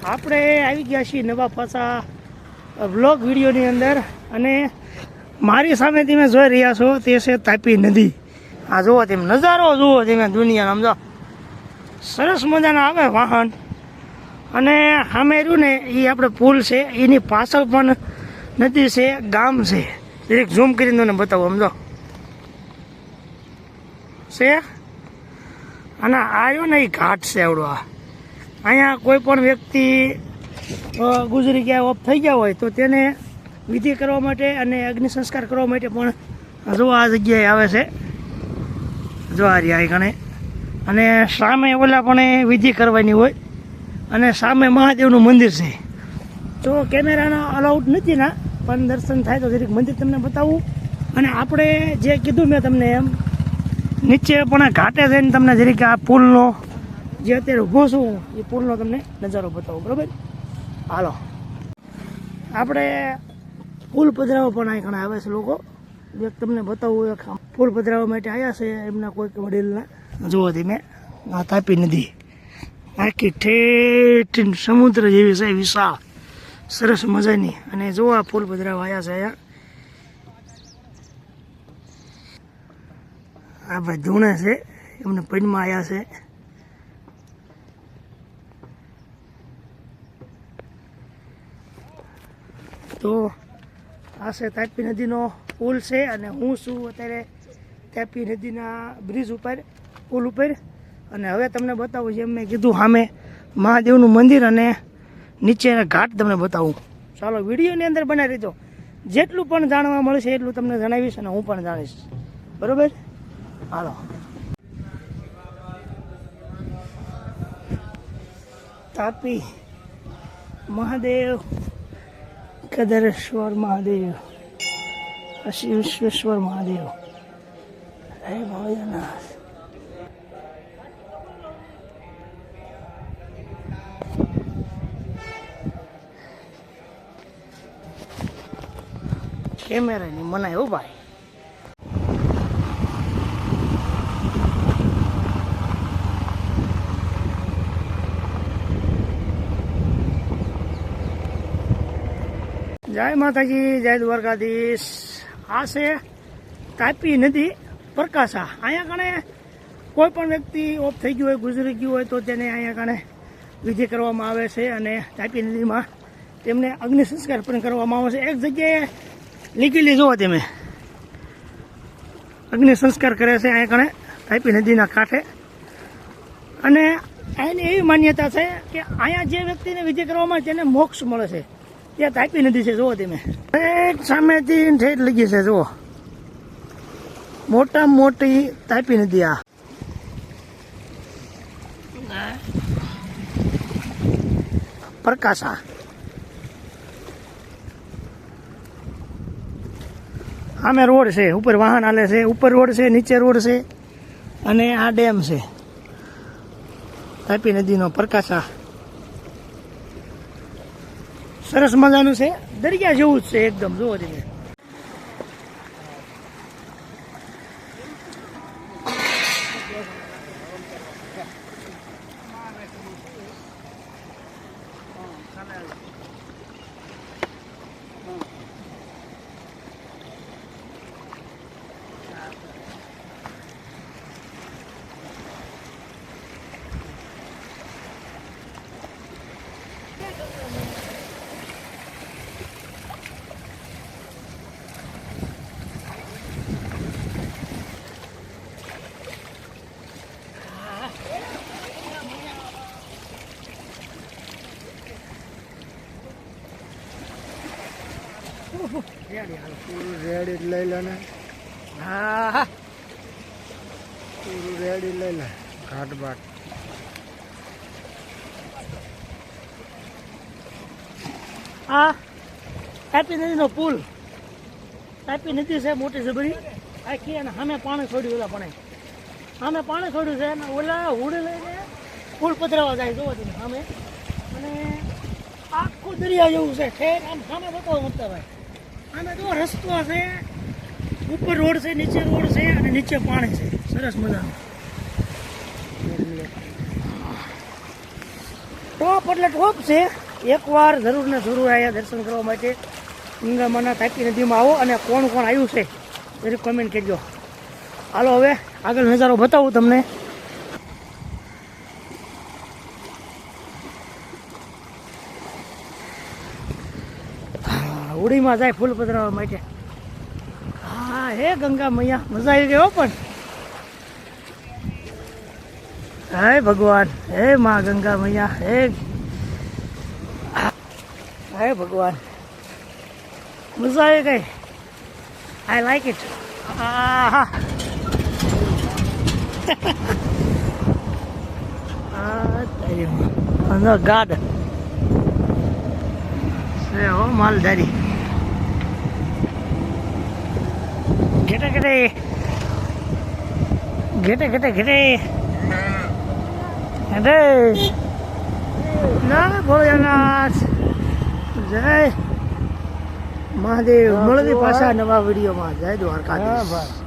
આપણે આવી ગયા છીએ નવા પાછા વ્લોગ વિડીયોની અંદર અને મારી સામે તમે જોઈ રહ્યા છો તે છે તાપી નદી. આ જુઓ તેમ નજારો જુઓ તમે દુનિયાનો સમજો સરસ મજાના આવે વાહન અને સામે રહ્યું ને એ આપણે પુલ છે એની પાછળ પણ નદી છે ગામ છે. એક ઝૂમ કરીને તમને બતાવું સમજો છે અને આવ્યો ને એ ઘાટ છે આવડો. આ અહીંયા કોઈ પણ વ્યક્તિ ગુજરી ગયા ઓફ થઈ ગયા હોય તો તેને વિધિ કરવા માટે અને અગ્નિ સંસ્કાર કરવા માટે પણ જો આ જગ્યાએ આવે છે. જો આ રહ્યા ગણે અને સામે ઓલા પણ વિધિ કરવાની હોય અને સામે મહાદેવનું મંદિર છે. તો કેમેરાના અલાઉડ નથી ના પણ દર્શન થાય તો જરીક મંદિર તમને બતાવું. અને આપણે જે કીધું મેં તમને એમ નીચે પણ ઘાટે જઈને તમને જરીક આ પુલનો જે અત્યારે ઊભો છું એ પુલનો તમને નજારો બતાવું. બરાબર, હાલો આપણે પુલ પધરાવવા પણ અહીં ઘણા આવે છે લોકો. એક તમને બતાવું એક પુલ પધરાવવા માટે આવ્યા છે એમના કોઈક વડીલના. જુઓ તમે આ તાપી નદી આખી ઠેઠ સમુદ્ર જેવી છે વિશાળ સરસ મજાની. અને જુઓ આ પુલ પધરાવવા આવ્યા છે અહીંયા. આ ભાઈ ધૂણે છે એમને પૈનમાં આવ્યા છે. તો આ છે તાપી નદીનો પુલ છે અને હું છું અત્યારે તાપી નદીના બ્રિજ ઉપર પુલ ઉપર. અને હવે તમને બતાવું જેમ મેં કીધું સામે મહાદેવનું મંદિર અને નીચેના ઘાટ તમને બતાવું. ચાલો વિડીયોની અંદર બનાવી રહેજો. જેટલું પણ જાણવા મળશે એટલું તમને જણાવીશ અને હું પણ જાણીશ. બરાબર, હાલો તાપી મહાદેવ કદરેશ્વર મહાદેવ કાશી વિશ્વેશ્વર મહાદેવ હે ભોળાનાથ. કેમેરાની મનાય હો ભાઈ. જય માતાજી, જય દ્વારકાધીશ. આ છે તાપી નદી પ્રકાશા. અહીંયા કણે કોઈ પણ વ્યક્તિ ઓફ થઈ ગયું હોય ગુજરી ગયું હોય તો તેને અહીંયા કણે વિધિ કરવામાં આવે છે અને તાપી નદીમાં તેમને અગ્નિ સંસ્કાર પણ કરવામાં આવે છે. એક જગ્યાએ લીગેલી જુઓ તમે અગ્નિ સંસ્કાર કરે છે અહીંયા કણે તાપી નદીના કાંઠે. અને એની એવી માન્યતા છે કે અહીંયા જે વ્યક્તિને વિધિ કરવામાં આવે તેને મોક્ષ મળે છે. ત્યાં તાપી નદી છે જુઓ તમે એક સામેથી ઠેઠ લગી છે. જુઓ મોટામાં મોટી તાપી નદી. આ પ્રકાશા સામે રોડ છે, ઉપર વાહન હાલે છે, ઉપર રોડ છે, નીચે રોડ છે અને આ ડેમ છે તાપી નદીનો પ્રકાશા. સરસ મજાનું છે, દરિયા જેવું જ છે એકદમ. જુઓ તમે રેડી લઈ લે ને. હા પૂરું રેડી લઈ લે ઘાટ બાટ. આ તાપી નદીનો પુલ. તાપી નદી છે મોટી જબરી આખી અને સામે પાણી છોડ્યું. ઓલા પણ સામે પાણી છોડ્યું છે અને ઓલા હુડ લઈને પુલ પધરાવા જાય. જોવો તમે સામે અને આખું દરિયા જેવું છે. ઠેર આમ સામે બતાવો મતલબ ભાઈ. આમે જો રસ્તો છે, ઉપર રોડ છે, નીચે રોડ છે અને નીચે પાણી છે. સરસ મજાનું. ટોપ એટલે ટોપ છે. એકવાર જરૂર ને જરૂર અહીંયા દર્શન કરવા માટે ગંગામાના તાપી નદીમાં આવો અને કોણ કોણ આવ્યું છે એ કોમેન્ટ કરજો. હાલો હવે આગળ નજારો બતાવું તમને. ઉડીમાં જાય ફૂલ પધરાવવા માટે. હા હે ગંગા મૈયા, મજા આવી ગયો પણ. હે ભગવાન, હે માં ગંગા મૈયા, હે ભગવાન, મજા આવી ગઈ. I like it. આહા ગાડ છે હો માલધારી. ઘેટે ઘેટે ઘેટે ઘેટે ઘેટે ઘેટે ના ભોળાનાથ જય મહાદેવ. મળતી પાછા નવા વિડીયોમાં. જય દ્વારકાધીશ.